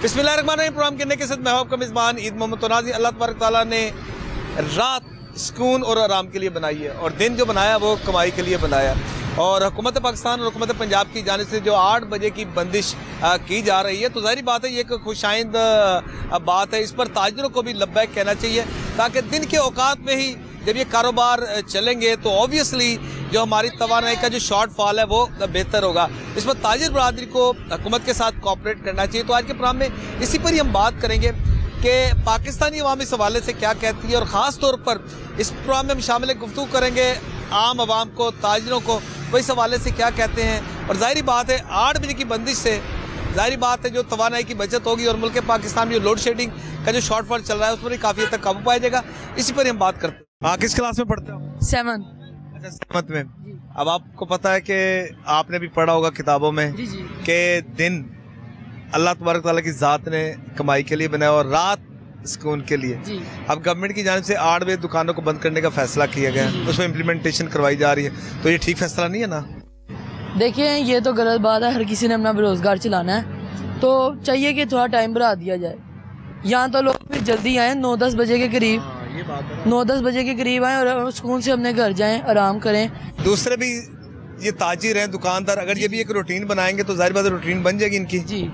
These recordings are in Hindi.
बिस्मिल्लाहिर्रहमानिर्रहीम। प्रोग्राम करने के साथ मैं हूं आपका मेज़बान ईद मोहम्मद तनाज़ी। अल्लाह तबारक तआला ने रात सुकून और आराम के लिए बनाई है और दिन जो बनाया वो कमाई के लिए बनाया। और हुकूमत पाकिस्तान और हुकूमत पंजाब की जानिब से जो 8 बजे की बंदिश की जा रही है, तो ज़ाहिर बात है ये एक खुशाइंद बात है। इस पर ताजरों को भी लब्बैक कहना चाहिए, ताकि दिन के औकात में ही जब ये कारोबार चलेंगे तो ऑब्वियसली जो हमारी तवानाई का जो शॉर्टफॉल है वो बेहतर होगा। इस पर ताजिर बरादरी को हुकूमत के साथ कोऑपरेट करना चाहिए। तो आज के प्रोग्राम में इसी पर ही हम बात करेंगे कि पाकिस्तानी अवाम इस हवाले से क्या कहती है, और ख़ास तौर पर इस प्रोग्राम में हम शामिल गुफ्तगू करेंगे आम आवाम को, ताजिरों को, वो इस हवाले से क्या कहते हैं। और ज़ाहिर बात है 8 बजे की बंदिश से ज़ाहिर बात है जो तवानाई की बचत होगी और मुल्क पाकिस्तान में जो लोड शेडिंग का जो शॉर्टफॉल चल रहा है उस पर भी काफ़ी हद तक काबू पाया जाएगा। इसी पर हम बात करते हैं। हाँ, किस क्लास में पढ़ते हो? 7। अच्छा, 7th में। अब आपको पता है कि आपने भी पढ़ा होगा किताबों में कि दिन अल्लाह तबारक तआला की ज़ात ने कमाई के लिए बनाया और रात सुकून के लिए। अब गवर्नमेंट की जानिब से 8 बजे दुकानों को बंद करने का फैसला किया गया है, उसमें इम्प्लीमेंटेशन करवाई जा रही है, तो ये ठीक फैसला नहीं है ना? देखिए, ये तो गलत बात है। हर किसी ने अपना बेरोजगार चलाना है, तो चाहिए कि थोड़ा टाइम बढ़ा दिया जाए। यहाँ तो लोग फिर जल्दी आए 9-10 बजे के करीब, 9-10 बजे के करीब आए और सुकून से अपने घर जाएं, आराम करें। दूसरे भी ये ताजिर हैं, दुकानदार, अगर ये भी एक रूटीन बनाएंगे तो जाहिर बात है रूटीन बन जाएगी इनकी। जी,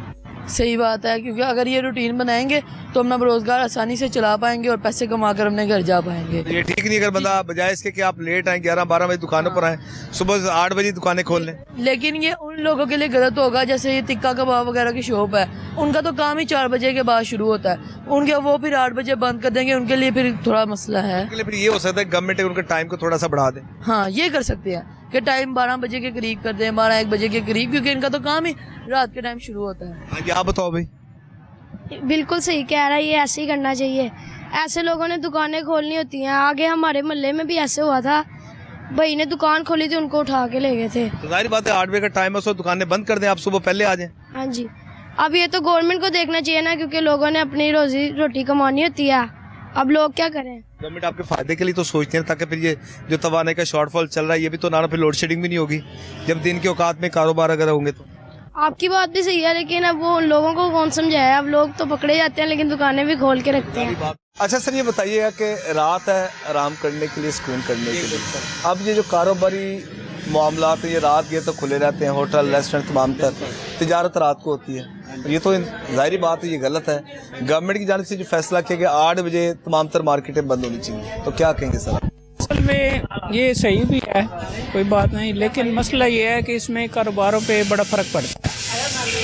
सही बात है, क्योंकि अगर ये रूटीन बनाएंगे तो अपना बेरोजगार आसानी से चला पाएंगे और पैसे कमा कर अपने घर जा पाएंगे। ये ठीक नहीं अगर बंदा बजाय इसके कि आप लेट आए 11-12 बजे दुकानों पर आए, सुबह 8 बजे दुकानें खोल लें। लेकिन ये उन लोगों के लिए गलत होगा, जैसे ये टिक्का कबाब वगैरह की शॉप है, उनका तो काम ही 4 बजे के बाद शुरू होता है, उनके वो फिर 8 बजे बंद कर देंगे, उनके लिए फिर थोड़ा मसला है। उनके लिए फिर ये हो सकता है गवर्नमेंट उनके टाइम को थोड़ा सा बढ़ा दे। हाँ, ये कर सकते हैं कि टाइम 12 बजे के करीब कर दें, 12-1 बजे के करीब, क्योंकि इनका तो काम ही रात के टाइम शुरू होता है। हाँ जी, आप बताओ भाई। बिल्कुल सही कह रहा है, ये ऐसे ही करना चाहिए। ऐसे लोगों ने दुकानें खोलनी होती हैं। आगे हमारे मोहल्ले में भी ऐसे हुआ था, भाई ने दुकान खोली थी, उनको उठा के ले गए थे। तो जाहिर बात है 8 बजे का टाइम है, उसको दुकानें बंद कर दें, आप सुबह पहले आ जाएं। हाँ जी, अब ये तो गवर्नमेंट को देखना चाहिए ना, क्योंकि लोगों ने अपनी रोजी रोटी कमानी होती है। अब लोग क्या करें? गवर्नमेंट आपके फायदे के लिए तो सोचते हैं, ताकि फिर ये जो तवानाई का शॉर्टफॉल चल रहा है ये भी तो ना फिर लोड शेडिंग भी नहीं होगी जब दिन के औकात में कारोबार अगर होंगे तो। आपकी बात भी सही है, लेकिन अब वो लोगों को कौन समझाए। अब लोग तो पकड़े जाते हैं, लेकिन दुकानें भी खोल के रखते हैं। अच्छा सर, ये बताइएगा कि रात है आराम करने के लिए, सुकून करने के लिए, अब ये जो कारोबारी मामलात है ये रात ये तो खुले रहते हैं, होटल रेस्टोरेंट तमाम तर तिजारत रात को होती है, ये तो जाहिर बात है ये गलत है। गवर्नमेंट की जानिब से जो फैसला किया गया 8 बजे तमाम तर मार्केटें बंद होनी चाहिए, तो क्या कहेंगे सर? असल में ये सही भी है, कोई बात नहीं, लेकिन मसला ये है कि इसमें कारोबारों पे बड़ा फ़र्क पड़ता है।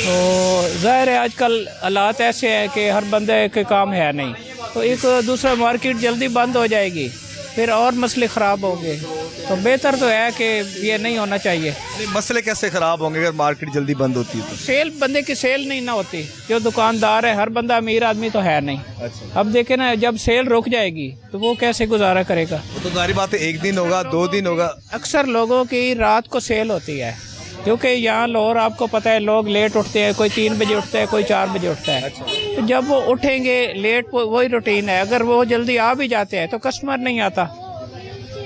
तो ज़ाहिर है आजकल हालात ऐसे हैं कि हर बंदे के काम है नहीं, तो एक दूसरा मार्केट जल्दी बंद हो जाएगी, फिर और मसले ख़राब होंगे। तो बेहतर तो है कि ये नहीं होना चाहिए। मसले कैसे ख़राब होंगे अगर मार्केट जल्दी बंद होती है तो? सेल, बंदे की सेल नहीं ना होती। जो दुकानदार है, हर बंदा अमीर आदमी तो है नहीं। अच्छा। अब देखे ना, जब सेल रुक जाएगी तो वो कैसे गुजारा करेगा? तो जाहिर बात है 1 दिन होगा, 2 दिन होगा। अक्सर लोगों की रात को सेल होती है, क्योंकि यहाँ लाहौर आपको पता है लोग लेट उठते हैं, कोई 3 बजे उठता है, कोई 4 बजे उठता है। तो जब वो उठेंगे लेट, वही रूटीन है। अगर वो जल्दी आ भी जाते हैं तो कस्टमर नहीं आता।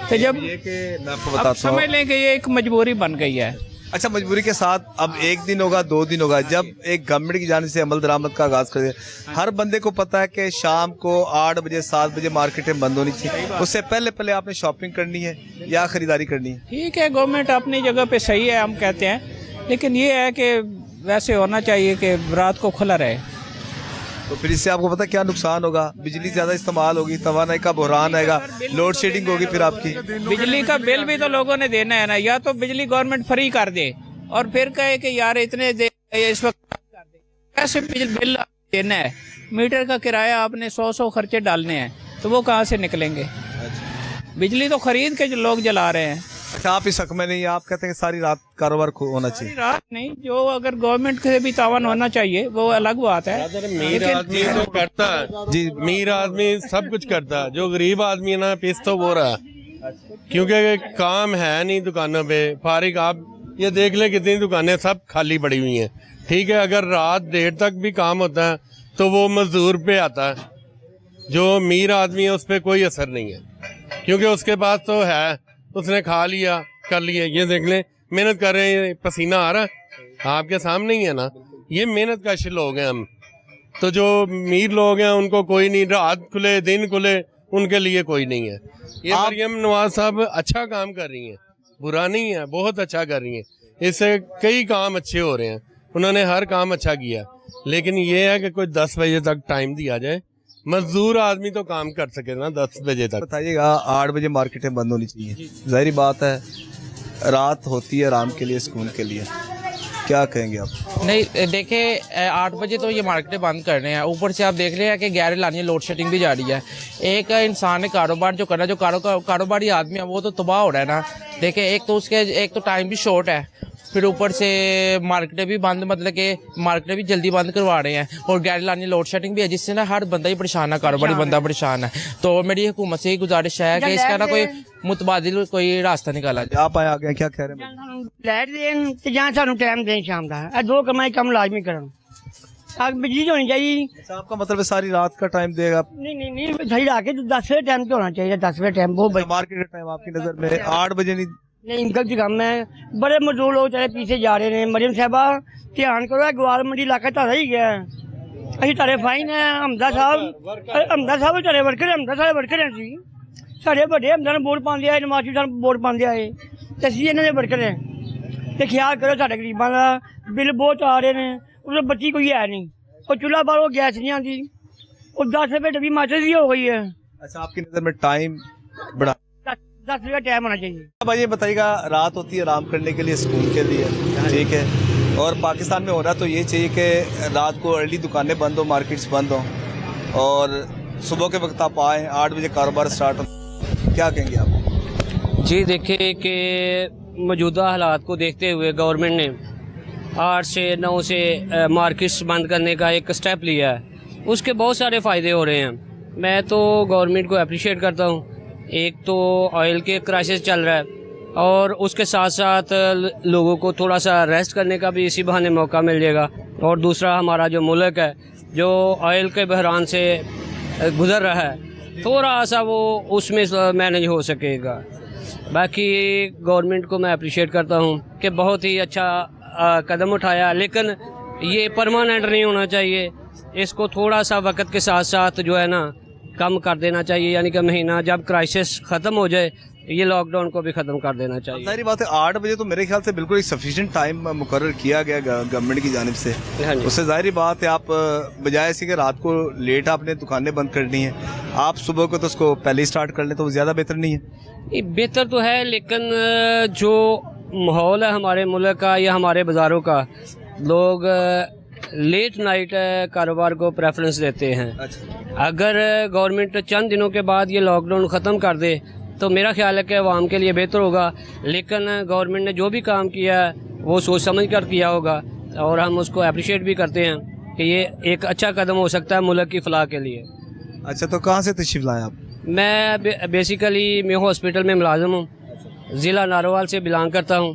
तो जब ये कि मैं आपको अब बताता हूँ, समझ लें कि ये एक मजबूरी बन गई है। अच्छा, मजबूरी के साथ अब 1 दिन होगा, 2 दिन होगा, जब एक गवर्नमेंट की जानिब से अमल दरामद का आगाज़ कर दिया, हर बंदे को पता है कि शाम को 8 बजे 7 बजे मार्केटें बंद होनी चाहिए, उससे पहले आपने शॉपिंग करनी है या ख़रीदारी करनी है। ठीक है, गवर्नमेंट अपनी जगह पे सही है, हम कहते हैं, लेकिन ये है कि वैसे होना चाहिए कि रात को खुला रहे। तो फिर इससे आपको पता क्या नुकसान होगा? बिजली ज़्यादा इस्तेमाल होगी, तवानाई का बहरान आएगा, लोड शेडिंग होगी, फिर आपकी बिजली का बिल भी तो लोगों ने देना है ना। या तो बिजली गवर्नमेंट फ्री कर दे और फिर कहे कि यार इतने दे, इस वक्त कर दे। कैसे बिल देना है? मीटर का किराया आपने 100 खर्चे डालने हैं, तो वो कहाँ से निकलेंगे? बिजली तो खरीद के जो लोग जला रहे हैं। अच्छा, आप इस हक में नहीं, आप कहते हैं कि सारी रात कारोबार होना चाहिए? सारी रात नहीं, जो अगर गवर्नमेंट से भी तावन होना चाहिए वो अलग बात है। मीर आदमी तो करता है जी, मीर आदमी सब कुछ करता है, जो गरीब आदमी है ना पिस तो वो रहा, क्योंकि काम है नहीं दुकानों पे फारिग। आप ये देख ले कितनी दुकानें सब खाली पड़ी हुई हैं। ठीक है, अगर रात देर तक भी काम होता है तो वो मजदूर पे आता है, जो अमीर आदमी है उस पर कोई असर नहीं है, क्योंकि उसके पास तो है, उसने खा लिया कर लिया। ये देख लें, मेहनत कर रहे हैं, पसीना आ रहा है आपके सामने ही है ना, ये मेहनत कश लोग हैं हम। तो जो अमीर लोग हैं उनको कोई नहीं, रात खुले दिन खुले उनके लिए कोई नहीं है। ये मरियम नवाज साहब अच्छा काम कर रही हैं, बुरा नहीं है, बहुत अच्छा कर रही हैं। इससे कई काम अच्छे हो रहे हैं, उन्होंने हर काम अच्छा किया। लेकिन ये है कि कोई 10 बजे तक टाइम दिया जाए, मजदूर आदमी तो काम कर सके ना 10 बजे तक। बताइएगा 8 बजे मार्केटें बंद होनी चाहिए, जाहिर बात है रात होती है आराम के लिए, सुकून के लिए, क्या कहेंगे आप? नहीं देखिए 8 बजे तो ये मार्केटें बंद कर रहे हैं, ऊपर से आप देख रहे हैं कि गैर लानी लोड शेडिंग भी जा रही है। एक इंसान ने कारोबार जो करना, जो कारोबारी आदमी है वो तो तबाह हो रहा है ना। देखिए एक तो टाइम भी शॉर्ट है, फिर ऊपर से मार्केटें भी बंद, मतलब कि मार्केटें भी जल्दी बंद करवा रहे हैं, और गैर लानी लोड शेडिंग भी है, जिससे ना हर बंदा ही परेशान है, कारोबारी बंदा परेशान है। तो मेरी हुकूमत से ही गुजारिश है कि इसका ना कोई मुतबादिल कोई रास्ता निकाला जाए। आप आए आगे क्या कह रहे हैं? लाइट देन ते जां सानू टाइम दें शाम का, ए 2 कमाई कम लाजमी करन। आग बिजली होनी चाहिए। अच्छा, आपका मतलब है सारी रात का टाइम देगा? नहीं सही आके 10 बजे टाइम तो होना चाहिए, 10 बजे टाइम बहुत मार्केट का टाइम आपकी नजर में 8 बजे नहीं गलत काम है। बड़े मजदूर लोग तेरे पीछे जा रहे हैं। मरियम साहबा ध्यान करो, ग्वाल मंडी इलाका तारा ही गया असि तारे फाइन है। हमदा साहब तारे वर्कर, हमदा सारे वर्कर हैं जी, साढ़े बड़े हमदा ने वोट पाते आए, नवाज शरीफ साहब वोट पाते आए, तो असि इन्होंने वर्कर हैं। तो ख्याल करो साढ़े गरीबों का, बिल बहुत आ रहे हैं, उस बच्ची कोई है नहीं, और चूल्हा बार गैस नहीं आती, और 10 रुपये डब्बी माचिस की हो गई है। अच्छा, आपकी नजर में टाइम बढ़ा 10 रुपये टाइम होना चाहिए। अब ये बताइएगा, रात होती है आराम करने के लिए, सुकून के लिए, ठीक है, और पाकिस्तान में हो रहा तो ये चाहिए कि रात को अर्ली दुकानें बंद हो, मार्केट्स बंद हो, और सुबह के वक्त आप आए 8 बजे कारोबार स्टार्ट हो, क्या कहेंगे आप? जी देखिए कि मौजूदा हालात को देखते हुए गवर्नमेंट ने 8 से 9 से मार्केट्स बंद करने का एक स्टेप लिया है, उसके बहुत सारे फ़ायदे हो रहे हैं। मैं तो गवर्नमेंट को अप्रिशिएट करता हूँ। एक तो ऑयल के क्राइसिस चल रहा है, और उसके साथ साथ लोगों को थोड़ा सा रेस्ट करने का भी इसी बहाने मौका मिल जाएगा, और दूसरा हमारा जो मुल्क है जो ऑयल के बहरान से गुज़र रहा है, थोड़ा सा वो उसमें मैनेज हो सकेगा। बाकी गवर्नमेंट को मैं अप्रिशिएट करता हूँ कि बहुत ही अच्छा कदम उठाया, लेकिन ये परमानेंट नहीं होना चाहिए। इसको थोड़ा सा वक्त के साथ साथ जो है ना कम कर देना चाहिए, यानी कि महीना जब क्राइसिस ख़त्म हो जाए ये लॉकडाउन को भी ख़त्म कर देना चाहिए। सारी बात है 8 बजे तो मेरे ख्याल से बिल्कुल एक सफिशिएंट टाइम मुकर्रर किया गया गवर्नमेंट की जानिब से। उससे जाहिर बात है आप बजाय इसी के रात को लेट आपने दुकानें बंद करनी है, आप सुबह को तो उसको पहले ही स्टार्ट कर लें तो ज़्यादा बेहतर नहीं है? बेहतर तो है, लेकिन जो माहौल है हमारे मुल्क का या हमारे बाज़ारों का, लोग लेट नाइट कारोबार को प्रेफरेंस देते हैं। अगर गवर्नमेंट चंद दिनों के बाद ये लॉकडाउन ख़त्म कर दे तो मेरा ख्याल है कि आवाम के लिए बेहतर होगा। लेकिन गवर्नमेंट ने जो भी काम किया है वो सोच समझ कर किया होगा, और हम उसको अप्रिशिएट भी करते हैं कि ये एक अच्छा कदम हो सकता है मुल्क की फलाह के लिए। अच्छा, तो कहाँ से तशरीफ़ लाए आप? मैं बेसिकली मैं हॉस्पिटल में मुलाजिम हूँ, ज़िला नारोवाल से बिलोंग करता हूँ,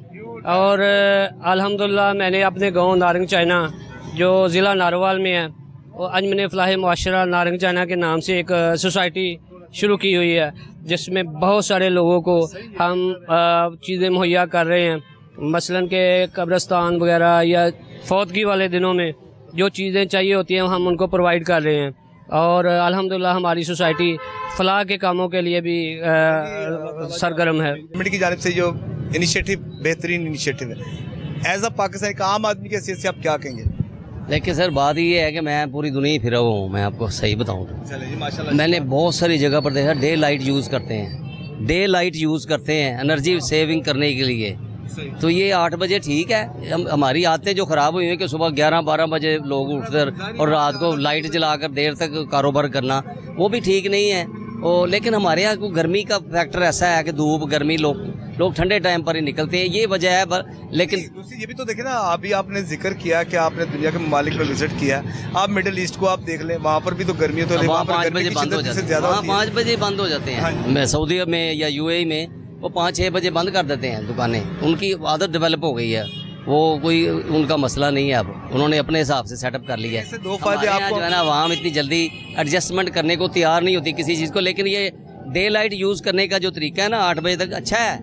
और अल्हम्दुलिल्लाह मैंने अपने गाँव नारंग चाइना जो ज़िला नारोवाल में है, और अंजमन फ़लाह मुआशरा नारंग चाइना के नाम से एक सोसाइटी शुरू की हुई है, जिसमें बहुत सारे लोगों को हम चीज़ें मुहैया कर रहे हैं। मसलन के कब्रिस्तान वगैरह या फौतगी वाले दिनों में जो चीज़ें चाहिए होती हैं हम उनको प्रोवाइड कर रहे हैं, और अल्हम्दुलिल्लाह हमारी सोसाइटी फलाह के कामों के लिए भी सरगर्म है। गवर्नमेंट की जानिब से जो इनिशिएटिव बेहतरीन इनिशिएटिव है, एज अ पाकिस्तान एक आम आदमी की हैसियत से आप क्या कहेंगे? लेकिन सर बात ये है कि मैं पूरी दुनिया ही फिरा हुआ हूँ, मैं आपको सही बताऊँ तो मैंने बहुत सारी जगह पर देखा डे लाइट यूज़ करते हैं, डे लाइट यूज़ करते हैं एनर्जी सेविंग करने के लिए। तो ये 8 बजे ठीक है। हमारी आदतें जो ख़राब हुई हैं कि सुबह 11-12 बजे लोग उठते और रात को लाइट जलाकर देर तक कारोबार करना, वो भी ठीक नहीं है। और लेकिन हमारे यहाँ को गर्मी का फैक्टर ऐसा है कि धूप गर्मी लोग ठंडे टाइम पर ही निकलते हैं, ये वजह है। पर लेकिन दूसरी ये भी तो देखें ना, अभी आपने जिक्र किया कि आपने दुनिया के ममालिक में विजिट किया, आप मिडिल ईस्ट को आप देख लें, वहाँ पर भी तो गर्मी तो वहाँ 5 बजे बंद हो जाते हैं, वहाँ 5 बजे बंद हो जाते हैं। सऊदी में या UAE में वो 5-6 बजे बंद कर देते हैं दुकानें, उनकी आदत डेवलप हो गई है, वो कोई उनका मसला नहीं है। अब उन्होंने अपने हिसाब से सेटअप कर लिया है। दो फायदे आपको जो है ना, आवाम इतनी जल्दी एडजस्टमेंट करने को तैयार नहीं होती किसी चीज़ को, लेकिन ये डे लाइट यूज़ करने का जो तरीका है ना 8 बजे तक अच्छा है।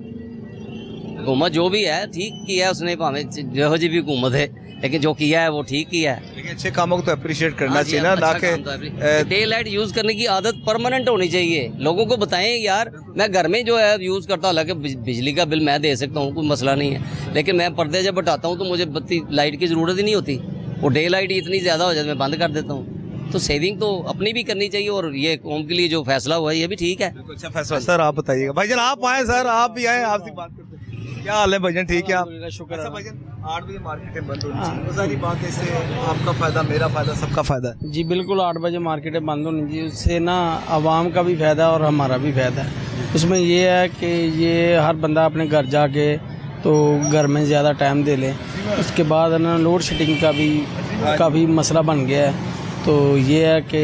हुकूमत जो भी है ठीक किया है उसने, भावें जो जी भी हुकूमत है, लेकिन जो किया है वो ठीक किया है। लेकिन अच्छे कामों को तो अप्रिशिएट करना चाहिए ना, ना कि डे लाइट यूज़ करने की आदत परमानेंट होनी चाहिए। लोगों को बताएं यार, मैं घर में जो है यूज़ करता हूँ, हालांकि बिजली का बिल मैं दे सकता हूँ, कोई मसला नहीं है, लेकिन मैं पर्दे जब हटाता हूँ तो मुझे बत्ती लाइट की ज़रूरत ही नहीं होती। वो डे लाइट इतनी ज़्यादा हो जाती है, मैं बंद कर देता हूँ। तो सेविंग तो अपनी भी करनी चाहिए, और ये कौम के लिए जो फैसला हुआ है ये भी ठीक है। अच्छा फैसला। सर आप बताइएगा, भाईजान आप आए, सर आप भी आए, आपसे बात करते हैं। क्या हाल है भाईजान, ठीक है आप? शुक्र अच्छा भाईजान, 8 बजे मार्केटें बंद होनी चाहिए, वो सारी बात है, इससे आपका फायदा, मेरा फायदा, सबका फायदा है। जी बिल्कुल, 8 बजे मार्केटें बंद होनी चाहिए, उससे ना आवाम का भी फ़ायदा है और हमारा भी फ़ायदा है। उसमें ये है कि ये हर बंदा अपने घर जाके तो घर में ज़्यादा टाइम दे ले। उसके बाद ना लोड शेडिंग का भी काफ़ी मसला बन गया है। तो ये है कि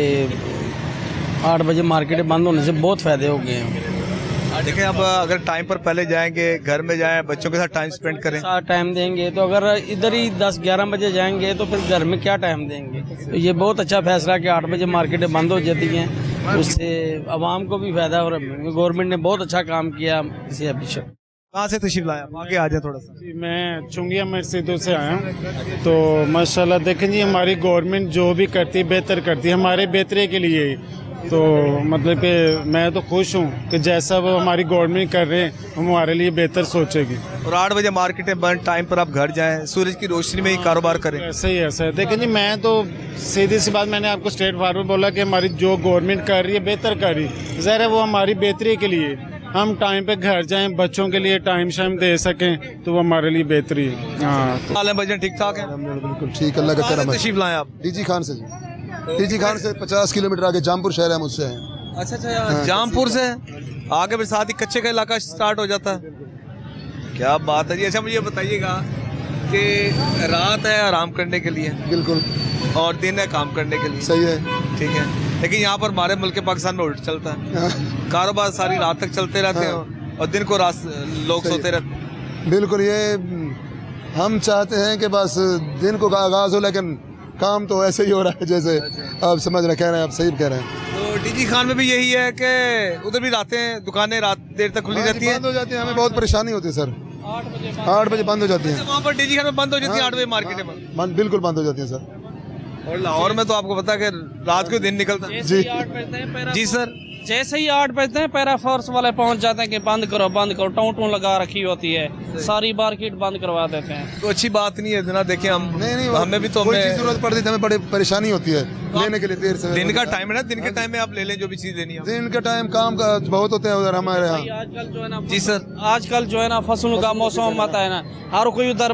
8 बजे मार्केटें बंद होने से बहुत फ़ायदे हो गए हैं। देखिए अब अगर टाइम पर पहले जाएंगे, घर में जाएं, बच्चों के साथ टाइम स्पेंड करें, साथ टाइम देंगे, तो अगर इधर ही 10-11 बजे जाएंगे तो फिर घर में क्या टाइम देंगे। तो ये बहुत अच्छा फैसला कि 8 बजे मार्केटें बंद हो जाती हैं, उससे आवाम को भी फ़ायदा और गवर्नमेंट ने बहुत अच्छा काम किया। इसे अभिषेक कहाँ से तशरीफ लाया, आगे आ जाए थोड़ा सा। जी, मैं चुंगिया मस्जिदों से आया हूँ। तो माशाल्लाह देखें जी, हमारी गवर्नमेंट जो भी करती है बेहतर करती है, हमारे बेहतरी के लिए ही। तो मतलब कि मैं तो खुश हूँ कि जैसा वो हमारी गवर्नमेंट कर रहे हैं हमारे लिए बेहतर सोचेगी। और 8 बजे मार्केटें बंद, टाइम पर आप घर जाएं, सूरज की रोशनी में ही कारोबार करें। ऐसा ही ऐसा है। देखें जी, मैं तो सीधी सी बात, मैंने आपको स्ट्रेट फॉरवर्ड बोला कि हमारी जो गवर्नमेंट कर रही है बेहतर कर रही है, ज़ाहिर है वो हमारी बेहतरी के लिए। हम टाइम पे घर जाएं, बच्चों के लिए टाइम शाइम दे सकें, तो वो हमारे लिए बेहतरी है। हाँ तो हाल है भाईजान, ठीक ठाक है? बिल्कुल ठीक, अल्लाह का कहाँ से करम है। तशरीफ लाए आप? डीजी खान से जी, डीजी खान से 50 किलोमीटर आगे जामपुर शहर है, मुझसे हैं। अच्छा, जामपुर से आगे फिर साथ ही कच्चे का इलाका स्टार्ट हो जाता है। क्या बात है जी। अच्छा मुझे बताइएगा कि रात है आराम करने के लिए, बिल्कुल, और दिन है काम करने के लिए, सही है। ठीक है, लेकिन यहाँ पर हमारे मुल्क पाकिस्तान में उल्ट चलता है। कारोबार सारी रात तक चलते रहते हैं और दिन को रात लोग सोते रहते हैं। बिल्कुल, ये हम चाहते हैं कि बस दिन को आगाज हो, लेकिन काम तो ऐसे ही हो रहा है जैसे आप समझ रहे, कह रहे हैं, आप सही कह रहे हैं। तो डीजी खान में भी यही है कि उधर भी रातें, दुकानें रात देर तक खुली रहती है, बंद हो जाती है, हमें बहुत परेशानी होती है सर। 8 बजे बंद हो जाती है वहाँ पर डीजी खान में बंद हो जाती है 8 बजे मार्केटें बंद। बिल्कुल बंद हो जाती है सर। और लाहौर में तो आपको पता है कि रात को दिन निकलता है। जी जी सर, जैसे ही 8 बजते हैं पैरा फोर्स वाले पहुंच जाते हैं कि बंद करो बंद करो, टों लगा रखी होती है, सारी मार्केट बंद करवा देते हैं। तो अच्छी बात नहीं है ना। देखिए हम नहीं, हमें भी तो कोई चीज़ जरूरत पड़ती है, हमें बड़ी परेशानी होती है लेने के लिए, देर से। दिन का टाइम है ना, दिन के टाइम में आप ले लें जो भी चीज़ लेनी है। दिन का टाइम काम का बहुत होते हैं उधर हमारे यहाँ। आजकल जो है ना, जी सर, आजकल जो है ना फसलों का मौसम आता है ना, हर कोई उधर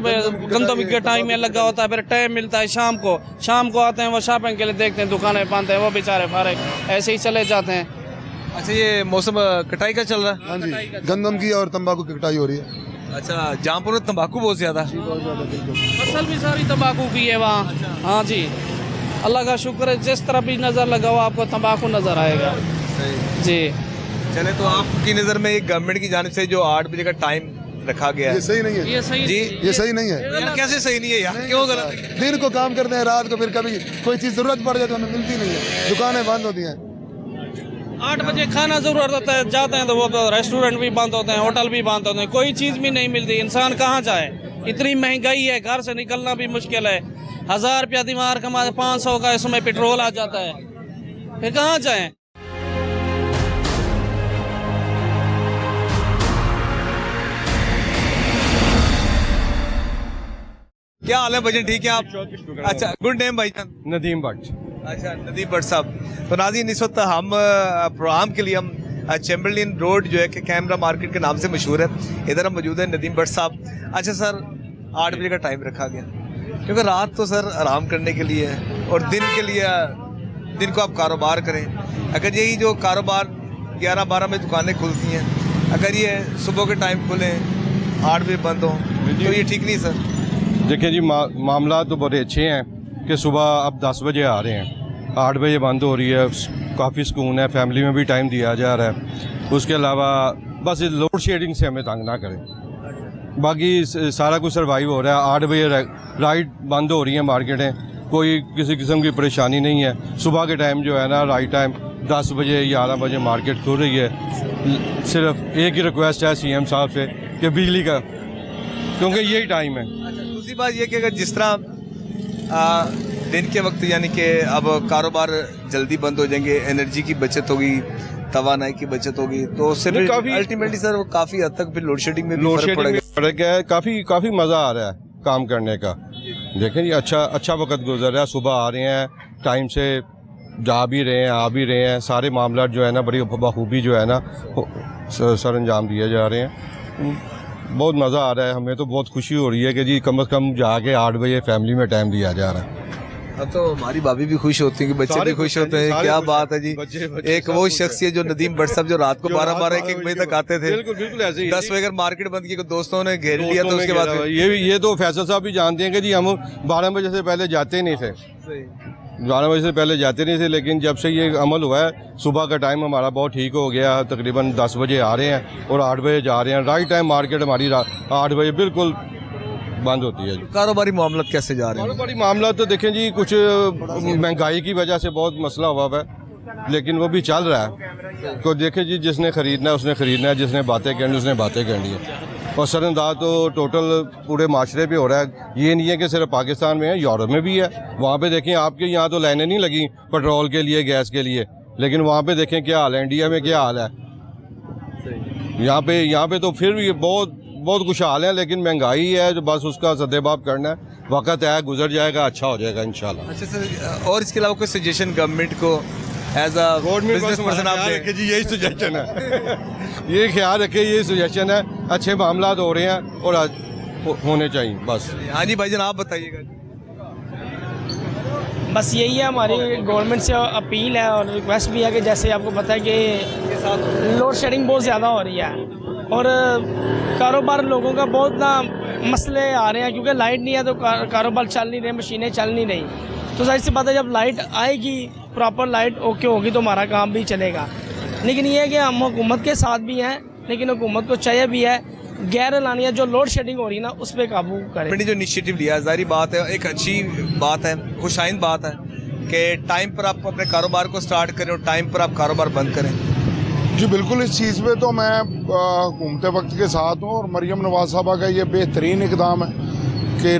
गंदम के टाइम में लगा होता है, फिर टाइम मिलता है शाम को आते हैं, वो शॉपिंग के लिए देखते हैं, दुकानें बंद है, वो बेचारे फारे ऐसे ही चले जाते हैं। अच्छा ये मौसम कटाई का चल रहा है? हाँ जी, गंदम की और तंबाकू की कटाई हो रही है। अच्छा, जामपुर में तंबाकू बहुत ज्यादा, फसल भी सारी तंबाकू की है वहाँ। हाँ जी, अल्लाह का शुक्र है, जिस तरह भी नज़र लगाओ आपको तंबाकू नज़र आएगा जी। चले तो आपकी नज़र में ये गवर्नमेंट की जानिब से जो 8 बजे का टाइम रखा गया ये है, सही नहीं है। ये सही जी ये सही नहीं है। यार कैसे सही नहीं है यार, क्यों गलत है? दिन को काम करते हैं, रात को फिर कभी कोई चीज़ जरूरत पड़ जाए तो हमें मिलती नहीं है, दुकानें बंद होती हैं। 8 बजे खाना जरूरत होता है, जाते हैं तो वो रेस्टोरेंट भी बंद होते हैं, होटल भी बंद होते हैं, कोई चीज़ भी नहीं मिलती। इंसान कहाँ जाए, इतनी महंगाई है, घर से निकलना भी मुश्किल है। 1000 रुपया दिमाग कमाते, 500 का इसमें पेट्रोल आ जाता है, फिर कहाँ जाएं। क्या हाल है भाईजान, ठीक है आप? अच्छा, गुड नेम भाईजान? नदीम भट्ट। अच्छा, नदीम भट्ट साहब। तो नाज़रीन, इस वक्त हम प्रोग्राम के लिए हम चैम्बरलिन रोड जो है कि कैमरा मार्केट के नाम से मशहूर है, इधर हम मौजूद हैं, नदीम भट्ट साहब। अच्छा सर, 8 बजे का टाइम रखा गया क्योंकि रात तो सर आराम करने के लिए है और दिन के लिए, दिन को आप कारोबार करें। अगर यही जो कारोबार 11-12 में दुकानें खुलती हैं, अगर ये सुबह के टाइम खुलें 8 बजे बंद हो तो ये ठीक नहीं सर। देखिए जी, मामला तो बड़े अच्छे हैं कि सुबह अब 10 बजे आ रहे हैं, 8 बजे बंद हो रही है, काफ़ी सुकून है, फैमिली में भी टाइम दिया जा रहा है। उसके अलावा बस लोड शेडिंग से हमें तंग ना करें, बाकी सारा कुछ सर्वाइव हो रहा है। 8 बजे राइट बंद हो रही हैं मार्केटें, कोई किसी किस्म की परेशानी नहीं है। सुबह के टाइम जो है ना, राइट टाइम 10 बजे 11 बजे मार्केट खुल रही है। सिर्फ एक ही रिक्वेस्ट है CM साहब से कि बिजली का, क्योंकि यही टाइम है। दूसरी बात ये कि अगर जिस तरह दिन के वक्त यानी कि अब कारोबार जल्दी बंद हो जाएंगे, एनर्जी की बचत होगी, तवानाई की बचत होगी, तो उससे भी अल्टीमेटली सर वो काफ़ी हद तक फिर लोड शेडिंग में भी फर्क पड़ेगा। फर्क है, काफ़ी मज़ा आ रहा है काम करने का। देखें जी, अच्छा वक्त गुजर रहा है। सुबह आ रहे हैं, टाइम से जा भी रहे हैं, आ भी रहे हैं, सारे मामला जो है ना बड़ी बखूबी जो है ना सर अंजाम दिए जा रहे हैं। बहुत मज़ा आ रहा है, हमें तो बहुत खुशी हो रही है कि जी कम से कम जाके 8 बजे फैमिली में टाइम दिया जा रहा है। अब तो हमारी भाभी भी खुश होती है कि बच्चे भी खुश होते हैं। क्या बात है जी। एक वो शख्सियत जो नदीम भट्ट साहब जो रात को 12-12 1-1 बजे तक आते थे, बिल्कुल ऐसे ही 10 बजे अगर मार्केट बंद की दोस्तों ने घेर लिया तो उसके बाद ये तो फैसल साहब भी जानते हैं कि जी हम 12 बजे से पहले जाते नहीं थे, 12 बजे से पहले जाते नहीं थे, लेकिन जब से ये अमल हुआ है सुबह का टाइम हमारा बहुत ठीक हो गया। तकरीबन 10 बजे आ रहे हैं और 8 बजे जा रहे हैं। राइट टाइम मार्केट हमारी 8 बजे बिल्कुल बंद होती है। कारोबारी मामला कैसे जा रहे हैं? कारोबारी मामला तो देखें जी, कुछ महंगाई की वजह से बहुत मसला हुआ है, लेकिन वो भी चल रहा है। तो देखें जी, जिसने ख़रीदना है उसने ख़रीदना है, जिसने बातें करनी उसने बातें करनी है। और सरअंदाज तो टोटल पूरे माशरे पे हो रहा है। ये नहीं है कि सिर्फ पाकिस्तान में है, यूरोप में भी है। वहाँ पे देखें, आपके यहाँ तो लाइनें नहीं लगी पेट्रोल के लिए, गैस के लिए, लेकिन वहाँ पे देखें क्या हाल है, इंडिया में क्या हाल है। यहाँ पे तो फिर भी बहुत खुशहाल है, लेकिन महंगाई है जो बस उसका सदेबाब करना है। वक्त है, गुजर जाएगा, अच्छा हो जाएगा इंशाल्लाह। अच्छा सर, और इसके अलावा कोई सजेशन गवर्नमेंट को एज अ बिजनेस पर्सन आप दें? जी यही सजेशन है ये ख्याल रखे, यही सजेशन है। अच्छे मामला हो रहे हैं और होने चाहिए बस। हाँ जी भाईजान, आप बताइएगा। बस यही है हमारी गवर्नमेंट से अपील है और रिक्वेस्ट भी है कि जैसे आपको पता है कि लोड शेडिंग बहुत ज़्यादा हो रही है और कारोबार लोगों का बहुत ना मसले आ रहे हैं, क्योंकि लाइट नहीं है तो कारोबार चल नहीं रहे, मशीनें चल नहीं रही। तो जाहिर सी बात है, जब लाइट आएगी, प्रॉपर लाइट ओके होगी तो हमारा काम भी चलेगा। लेकिन ये है कि हम हुकूमत के साथ भी हैं, लेकिन हुकूमत को चाहिए भी है गैर एलानिया जो लोड शेडिंग हो रही है ना उस पर काबू करें। मैंने जो इनिशिएटिव लिया, जाहिर बात है एक अच्छी बात है, खुशाइन बात है कि टाइम पर आप अपने कारोबार को स्टार्ट करें और टाइम पर आप कारोबार बंद करें। जी बिल्कुल, इस चीज़ पे तो मैं घूमते वक्त के साथ हूँ और मरियम नवाज साहबा का ये बेहतरीन इकदाम है कि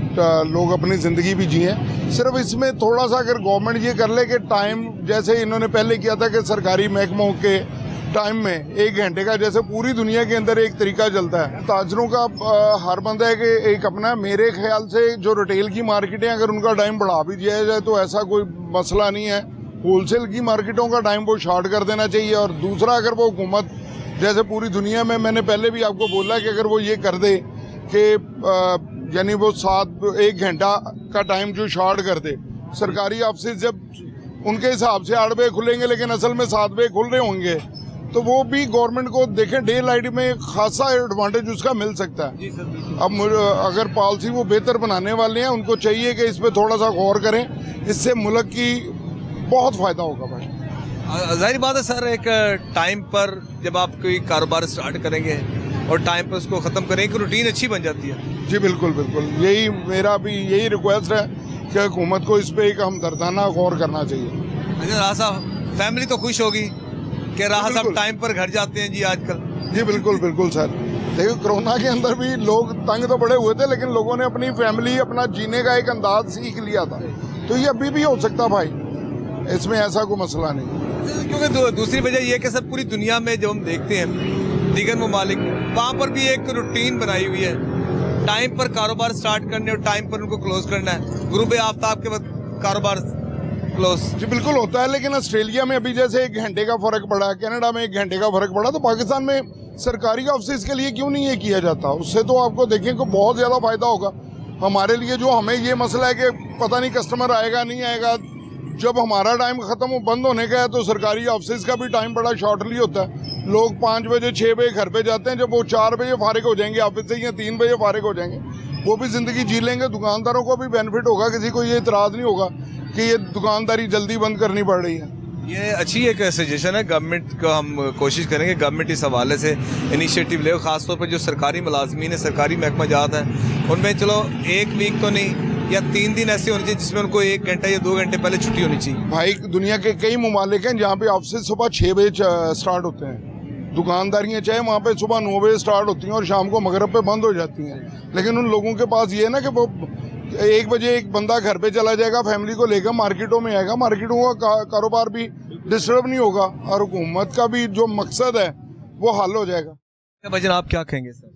लोग अपनी ज़िंदगी भी जिए। सिर्फ इसमें थोड़ा सा अगर गवर्नमेंट ये कर ले कि टाइम, जैसे इन्होंने पहले किया था कि सरकारी महकमों के टाइम में 1 घंटे का, जैसे पूरी दुनिया के अंदर एक तरीका चलता है, ताजरों का हर बंदा है कि एक अपना, मेरे ख्याल से जो रिटेल की मार्केटें अगर उनका टाइम बढ़ा भी दिया जाए तो ऐसा कोई मसला नहीं है। होलसेल की मार्केटों का टाइम वो शॉर्ट कर देना चाहिए। और दूसरा, अगर वो हुकूमत जैसे पूरी दुनिया में, मैंने पहले भी आपको बोला कि अगर वो ये कर दे कि यानी वो 1 घंटा का टाइम जो शॉर्ट कर दे, सरकारी ऑफिस जब उनके हिसाब से 8 बजे खुलेंगे लेकिन असल में 7 बजे खुल रहे होंगे, तो वो भी गवर्नमेंट को देखें, डे लाइट में खासा एडवांटेज उसका मिल सकता है। अब अगर पॉलिसी वो बेहतर बनाने वाले हैं, उनको चाहिए कि इस पर थोड़ा सा गौर करें, इससे मुल्क की बहुत फ़ायदा होगा भाई। जाहिर बात है सर, एक टाइम पर जब आप कोई कारोबार स्टार्ट करेंगे और टाइम पर उसको ख़त्म करेंगे, एक रूटीन अच्छी बन जाती है। जी बिल्कुल बिल्कुल, यही मेरा भी यही रिक्वेस्ट है कि हुकूमत को इस पर एक हमदर्दाना गौर करना चाहिए। अच्छा राह साहब, फैमिली तो खुश होगी कि राह साहब टाइम पर घर जाते हैं जी आजकल। जी बिल्कुल बिल्कुल सर, देखो कोरोना के अंदर भी लोग तंग तो बड़े हुए थे, लेकिन लोगों ने अपनी फैमिली, अपना जीने का एक अंदाज सीख लिया था। तो ये अभी भी हो सकता भाई, इसमें ऐसा कोई मसला नहीं। क्योंकि दूसरी वजह यह है कि सर पूरी दुनिया में जब हम देखते हैं दीगर ममालिक, वहाँ पर भी एक रूटीन बनाई हुई है, टाइम पर कारोबार स्टार्ट करने और टाइम पर उनको क्लोज करना है। गुरूब आफ्ताब के बाद कारोबार क्लोज। जी बिल्कुल होता है, लेकिन ऑस्ट्रेलिया में अभी जैसे 1 घंटे का फ़र्क पड़ा, कनाडा में 1 घंटे का फ़र्क पड़ा, तो पाकिस्तान में सरकारी ऑफिस के लिए क्यों नहीं ये किया जाता? उससे तो आपको देखें कि बहुत ज़्यादा फ़ायदा होगा हमारे लिए। जो हमें ये मसला है कि पता नहीं कस्टमर आएगा नहीं आएगा, जब हमारा टाइम ख़त्म बंद होने का है तो सरकारी ऑफिस का भी टाइम बड़ा शॉर्टली होता है। लोग 5 बजे 6 बजे घर पे जाते हैं, जब वो 4 बजे फारिग हो जाएंगे ऑफिस से या 3 बजे फारिग हो जाएंगे, वो भी ज़िंदगी जी लेंगे। दुकानदारों को भी बेनिफिट होगा, किसी को ये इतराज़ नहीं होगा कि ये दुकानदारी जल्दी बंद करनी पड़ रही है। ये अच्छी एक सजेशन है, गवर्नमेंट को हम कोशिश करेंगे गवर्नमेंट इस हवाले से इनिशिएटिव ले, ख़ासतौर पर जो सरकारी मुलाजमीन है, सरकारी महकमा जात हैं, उनमें चलो 1 वीक तो नहीं या 3 दिन ऐसे होने चाहिए जिसमें उनको 1 घंटा या 2 घंटे पहले छुट्टी होनी चाहिए। भाई दुनिया के कई ममालिक हैं जहाँ पे ऑफिस सुबह 6 बजे स्टार्ट होते हैं, दुकानदारियाँ चाहे वहाँ पे सुबह 9 बजे स्टार्ट होती हैं और शाम को मगरिब पे बंद हो जाती हैं। लेकिन उन लोगों के पास ये है ना कि वो 1 बजे एक बंदा घर पे चला जाएगा, फैमिली को लेकर मार्केटों में आएगा, मार्केटों का कारोबार भी डिस्टर्ब नहीं होगा और हुकूमत का भी जो मकसद है वो हल हो जाएगा। भाईजान आप क्या कहेंगे सर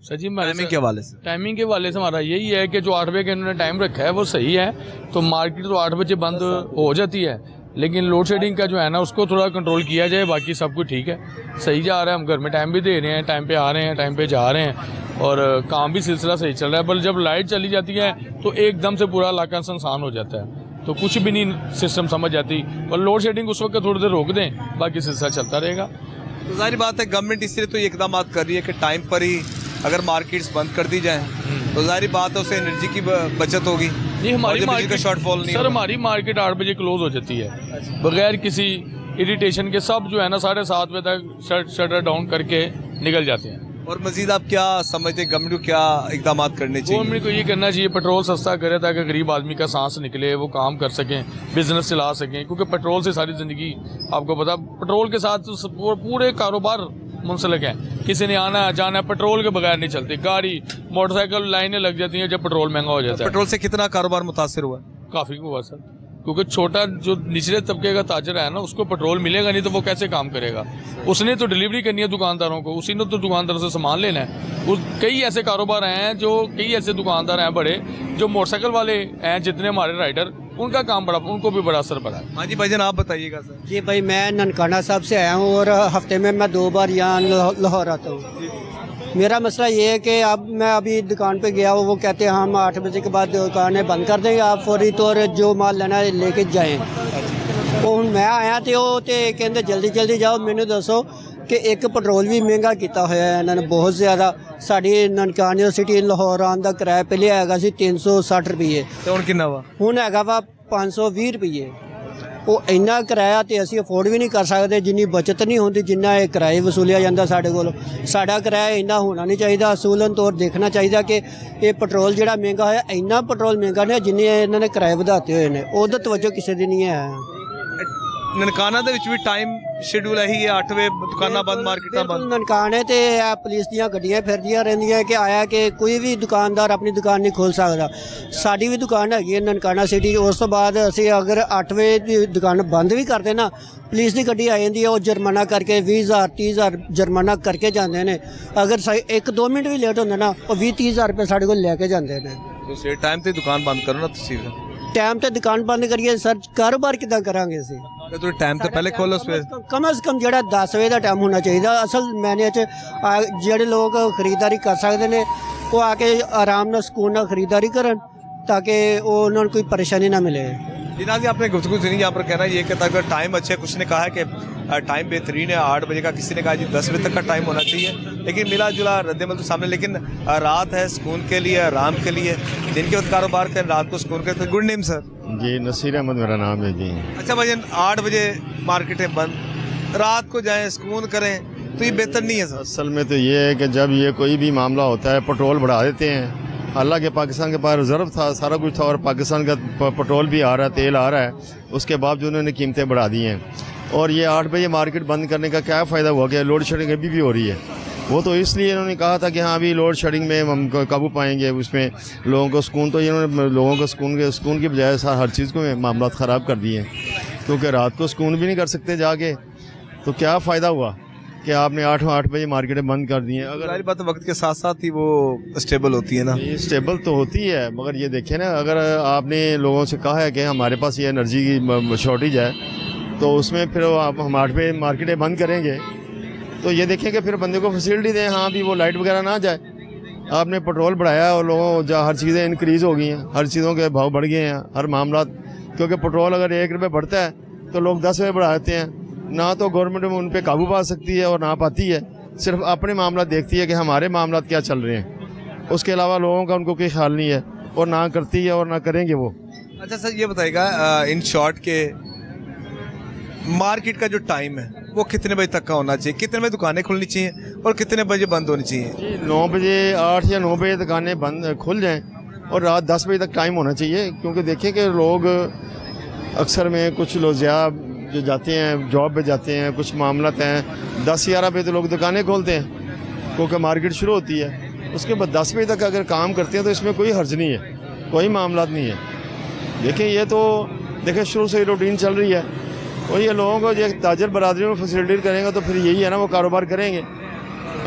सर जी टाइमिंग के हवाले से? टाइमिंग के हवाले से हमारा यही है कि जो 8 बजे का इन्होंने टाइम रखा है वो सही है। तो मार्केट तो 8 बजे बंद हो जाती है, लेकिन लोड शेडिंग का जो है ना उसको थोड़ा कंट्रोल किया जाए। बाकी सब कुछ ठीक है, सही जा रहा है, हम घर में टाइम भी दे रहे हैं, टाइम पे आ रहे हैं, टाइम पे जा रहे हैं और काम भी सिलसिला सही चल रहा है। पर जब लाइट चली जाती है तो एकदम से पूरा इलाका सुनसान हो जाता है, तो कुछ भी नहीं सिस्टम समझ आती। और लोड शेडिंग उस वक्त थोड़ी देर रोक दें, बाकी सिलसिला चलता रहेगा। तो जाहिर बात है गवर्नमेंट इसलिए तो ये इकदाम कर रही है कि टाइम पर ही अगर मार्केट्स बंद कर दी जाएं तो जाहिर बात है उससे एनर्जी की बचत होगी। नहीं, हमारी मार्केट शॉर्टफॉल नहीं सर, हमारी मार्केट 8 बजे क्लोज हो जाती है बगैर किसी इरिटेशन के। सब जो है ना 7:30 बजे तक शटर डाउन करके निकल जाते हैं। और मजीद आप क्या समझते हैं गवर्नमेंट को क्या इकदाम करने चाहिए? गवर्नमेंट को ये करना चाहिए पेट्रोल सस्ता करे ताकि गरीब आदमी का सांस निकले, वो काम कर सकें, बिजनेस चला सकें। क्योंकि पेट्रोल से सारी ज़िंदगी आपको पता, पेट्रोल के साथ पूरे कारोबार मुंसलिक है। किसी ने आना जाना, पेट्रोल के बगैर नहीं चलती। गाड़ी मोटरसाइकिल लाइनें लग जाती हैं जब पेट्रोल महंगा हो जाता है। पेट्रोल से कितना कारोबार मुतासिर हुआ? काफ़ी हुआ सर, क्योंकि छोटा जो निचले तबके का ताजर है ना उसको पेट्रोल मिलेगा नहीं तो वो कैसे काम करेगा। उसने तो डिलीवरी करनी है दुकानदारों को, उसी ने तो दुकानदारों से सामान लेना है। कई ऐसे कारोबार हैं कई ऐसे दुकानदार हैं बड़े जो मोटरसाइकिल वाले हैं, जितने हमारे राइडर, उनका काम बड़ा, उनको भी बड़ा असर पड़ा है। हाँ जी भाईजान आप बताइएगा सर। जी भाई, मैं ननकाना साहब से आया हूँ और हफ्ते में मैं 2 बार यहाँ लाहौर आता हूँ। मेरा मसला ये है कि अब मैं अभी दुकान पे गया हूँ, वो कहते हैं हम 8 बजे के बाद दुकानें बंद कर देंगे, आप फौरी तौर जो माल लेना है लेके जाएं। तो ਹੁਣ मैं आया तो कहते जल्दी जल्दी जाओ। मैंने दसो कि एक पेट्रोल भी महंगा किया होया है इन्होंने बहुत ज़्यादा। साड़ी ननकाना यूनिवर्सिटी लाहौर आने का किराया पहले हैगा सी 360 रुपये, तो ਹੁਣ ਕਿੰਨਾ ਵਾ? ਹੁਣ हैगा वा 520 रुपये। ਉਹ ਇੰਨਾ ਕਿਰਾਇਆ ਤੇ ਅਸੀਂ ਅਫੋਰਡ ਵੀ ਨਹੀਂ ਕਰ ਸਕਦੇ, ਜਿੰਨੀ ਬਚਤ ਨਹੀਂ ਹੁੰਦੀ ਜਿੰਨਾ ਇਹ ਕਿਰਾਏ ਵਸੂਲਿਆ ਜਾਂਦਾ ਸਾਡੇ ਕੋਲ। ਸਾਡਾ ਕਿਰਾਇਆ ਇੰਨਾ ਹੋਣਾ ਨਹੀਂ ਚਾਹੀਦਾ। ਅਸੂਲਨ ਤੌਰ ਦੇਖਣਾ ਚਾਹੀਦਾ ਕਿ ਇਹ ਪੈਟਰੋਲ ਜਿਹੜਾ ਮਹਿੰਗਾ ਹੋਇਆ, ਇੰਨਾ ਪੈਟਰੋਲ ਮਹਿੰਗਾ ਨਹੀਂ ਜਿੰਨੇ ਇਹਨਾਂ ਨੇ ਕਿਰਾਏ ਵਧਾਤੇ ਹੋਏ ਨੇ, ਉਹਦਾ ਤਵੱਜੋ ਕਿਸੇ ਦੀ ਨਹੀਂ ਹੈ। ਨਨਕਾਣਾ ਦੇ ਵਿੱਚ ਵੀ ਟਾਈਮ ਸ਼ੈਡਿਊਲ ਇਹੀ ਹੈ 8 ਵਜੇ ਦੁਕਾਨਾਂ ਬੰਦ, ਮਾਰਕੀਟਾਂ ਬੰਦ। ਨਨਕਾਣੇ ਤੇ ਪੁਲਿਸ ਦੀਆਂ ਗੱਡੀਆਂ ਫਿਰਦੀਆਂ ਰਹਿੰਦੀਆਂ ਕਿ ਆਇਆ ਕਿ ਕੋਈ ਵੀ ਦੁਕਾਨਦਾਰ ਆਪਣੀ ਦੁਕਾਨ ਨਹੀਂ ਖੋਲ ਸਕਦਾ। ਸਾਡੀ ਵੀ ਦੁਕਾਨ ਹੈਗੀ ਹੈ ਨਨਕਾਣਾ ਸਿਟੀ। ਉਸ ਤੋਂ ਬਾਅਦ ਅਸੀਂ ਅਗਰ 8 ਵਜੇ ਦੀ ਦੁਕਾਨ ਬੰਦ ਵੀ ਕਰਦੇ ਨਾ, ਪੁਲਿਸ ਦੀ ਗੱਡੀ ਆ ਜਾਂਦੀ ਹੈ, ਉਹ ਜੁਰਮਾਨਾ ਕਰਕੇ 20,000 30,000 ਜੁਰਮਾਨਾ ਕਰਕੇ ਜਾਂਦੇ ਨੇ। ਅਗਰ 1-2 ਮਿੰਟ ਵੀ ਲੇਟ ਹੁੰਦਾ ਨਾ, ਉਹ 20-30,000 ਰੁਪਏ ਸਾਡੇ ਕੋਲ ਲੈ ਕੇ ਜਾਂਦੇ ਨੇ। ਤੁਸੀਂ ਟਾਈਮ ਤੇ ਦੁਕਾਨ ਬੰਦ ਕਰੋ ਨਾ ਤੁਸੀਂ। ਟਾਈਮ ਤੇ ਦੁਕਾਨ ਬੰਦ ਕਰੀਏ ਸਰ, ਕਾਰੋਬਾਰ ਕਿੱਦਾਂ ਕਰਾਂਗੇ ਅਸੀਂ? ਤੇ ਤੁਸੀਂ ਟਾਈਮ ਤੋਂ ਪਹਿਲੇ ਖੋਲੋ ਸਵੇਰ। ਕਮ ਅਜ਼ ਕਮ ਜਿਹੜਾ 10 ਵਜੇ ਦਾ ਟਾਈਮ ਹੋਣਾ ਚਾਹੀਦਾ। ਅਸਲ ਮੈਨੇ 'ਚ ਜਿਹੜੇ ਲੋਕ ਖਰੀਦਦਾਰੀ ਕਰ ਸਕਦੇ ਨੇ ਉਹ ਆ ਕੇ ਆਰਾਮ ਨਾਲ ਸਕੂਨ ਨਾਲ ਖਰੀਦਦਾਰੀ ਕਰਨ ताकि वो उन्होंने कोई परेशानी ना मिले। जिना जी आपने गुफ्तगू सुनी, यहाँ पर कहना ये कि अगर टाइम अच्छे, कुछ ने कहा है कि टाइम बेहतरीन है 8 बजे का, किसी ने कहा जी 10 बजे तक का टाइम होना चाहिए, लेकिन मिला जुला रद्दमल तो सामने। लेकिन रात है सुकून के लिए, आराम के लिए, दिन के वक्त कारोबार करें, रात को सुकून करें। तो गुड नेम सर? जी नसीर अहमद मेरा नाम है जी। अच्छा भाईजान 8 बजे मार्केटें बंद, रात को जाएँ सुकून करें, तो ये बेहतर नहीं है सर? असल में तो ये है कि जब ये कोई भी मामला होता है पेट्रोल बढ़ा देते हैं। हालांकि पाकिस्तान के पास रिजर्व था, सारा कुछ था, और पाकिस्तान का पेट्रोल भी आ रहा है, तेल आ रहा है, उसके बावजूद उन्होंने कीमतें बढ़ा दी हैं। और ये 8 बजे मार्केट बंद करने का क्या फ़ायदा हुआ कि लोड शेडिंग अभी भी हो रही है। वो तो इसलिए इन्होंने कहा था कि हाँ अभी लोड शेडिंग में हम काबू पाएंगे, उसमें लोगों को सुकून। तो इन्होंने लोगों को सुकून की बजाय हर चीज़ को मामला ख़राब कर दिए, क्योंकि रात को सुकून भी नहीं कर सकते जाके। तो क्या फ़ायदा हुआ कि आपने 8 बजे मार्केटें बंद कर दी हैं। अगर सारी बात वक्त के साथ साथ ही वो स्टेबल होती है ना? स्टेबल तो होती है, मगर ये देखें ना, अगर आपने लोगों से कहा है कि हमारे पास ये एनर्जी की शॉर्टेज है, तो उसमें फिर आप हम 8 बजे मार्केटें बंद करेंगे, तो ये देखें कि फिर बंदे को फैसिलिटी दें, हाँ भी वो लाइट वगैरह ना जाए। आपने पेट्रोल बढ़ाया और लोगों हर चीज़ें इंक्रीज़ हो गई हैं, हर चीज़ों के भाव बढ़ गए हैं, हर मामला। क्योंकि पेट्रोल अगर 1 रुपये बढ़ता है तो लोग 10 रुपये बढ़ा देते हैं। ना तो गवर्नमेंट उन पर काबू पा सकती है और ना पाती है, सिर्फ अपने मामला देखती है कि हमारे मामला क्या चल रहे हैं। उसके अलावा लोगों का उनको कोई ख्याल नहीं है, और ना करती है और ना करेंगे वो। अच्छा सर ये बताइएगा इन शॉर्ट के मार्केट का जो टाइम है वो कितने बजे तक का होना चाहिए? कितने बजे दुकानें खुलनी चाहिए और कितने बजे बंद होनी चाहिए? 9 बजे 8 या 9 बजे दुकानें बंद खुल जाएं और रात 10 बजे तक टाइम होना चाहिए। क्योंकि देखिए कि लोग अक्सर में कुछ लोग जो जाते हैं जॉब पे जाते हैं, कुछ मामला हैं 10-11 बजे तो लोग दुकानें खोलते हैं क्योंकि मार्केट शुरू होती है। उसके बाद 10 बजे तक अगर काम करते हैं तो इसमें कोई हर्ज नहीं है। कोई मामला नहीं है। देखिए ये तो देखिए शुरू से ही रूटीन चल रही है, और ये लोगों को ये ताजर बरादरी में फैसिलिटेट करेंगे तो फिर यही है ना, वो कारोबार करेंगे।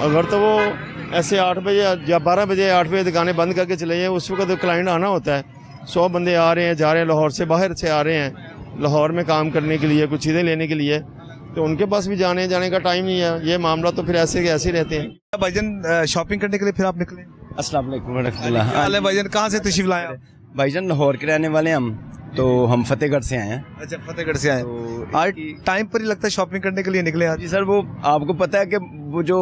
अगर तो वो ऐसे 8 बजे या 12 बजे 8 बजे दुकानें बंद करके चले जाएँ, उस वक्त तो क्लाइंट आना होता है, 100 बंदे आ रहे हैं जा रहे हैं, लाहौर से बाहर से आ रहे हैं लाहौर में काम करने के लिए, कुछ चीज़ें लेने के लिए, तो उनके पास भी जाने का टाइम नहीं है। ये मामला तो फिर ऐसे के ऐसे रहते हैं। भाईजान शॉपिंग करने के लिए फिर आप निकले? अस्सलाम वालेकुम वरहमतुल्लाह। हाल है भाईजान, कहाँ से तशरीफ लाए आप? भाईजान लाहौर के रहने वाले हम, तो हम फतेहगढ़ से आए हैं। अच्छा, फतेहगढ़ से आए। तो आज टाइम पर ही लगता है शॉपिंग करने के लिए निकले आज? जी सर, वो आपको पता है कि वो जो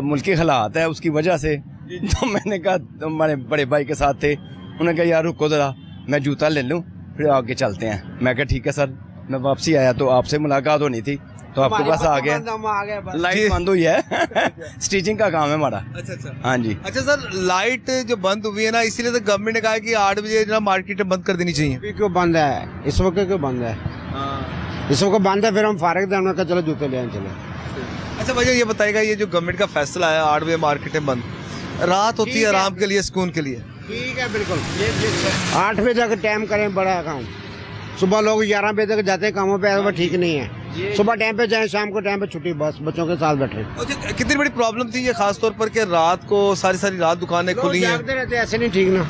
मुल्की हालात है उसकी वजह से, तो मैंने कहा, तो हमारे बड़े भाई के साथ थे, उन्होंने कहा यार रुको ज़रा मैं जूता ले लूँ फिर आगे चलते हैं। मैं कहा ठीक है सर। मैं वापसी आया तो आपसे मुलाकात होनी थी, तो आपके पास आ गया। लाइट बंद हुई है स्टिचिंग का काम है हमारा। अच्छा। हाँ जी। अच्छा सर, लाइट जो बंद हुई है ना, इसीलिए तो गवर्नमेंट ने कहा है कि 8 बजे ना मार्केट बंद कर देनी चाहिए। क्यों बंद है इस वक्त? क्यों बंद है? इस वक्त बंद है, फिर हम फारिग थे, हमने कहा चलो जूते ले आए चले। अच्छा भैया ये बताएगा, ये जो गवर्नमेंट का फैसला है 8 बजे मार्केटें बंद, रात होती है आराम के लिए, सुकून के लिए? ठीक है बिल्कुल। 8 बजे तक टाइम करें बड़ा काम। सुबह लोग 11 बजे तक जाते हैं कामों पे, वो ठीक नहीं है। सुबह टाइम पे जाएं, शाम को टाइम पे छुट्टी, बस बच्चों के साथ बैठे। अच्छा, कितनी बड़ी प्रॉब्लम थी ये खास तौर पर कि रात को सारी रात दुकानें खुली हैं? जागते रहते, ऐसे नहीं ठीक ना।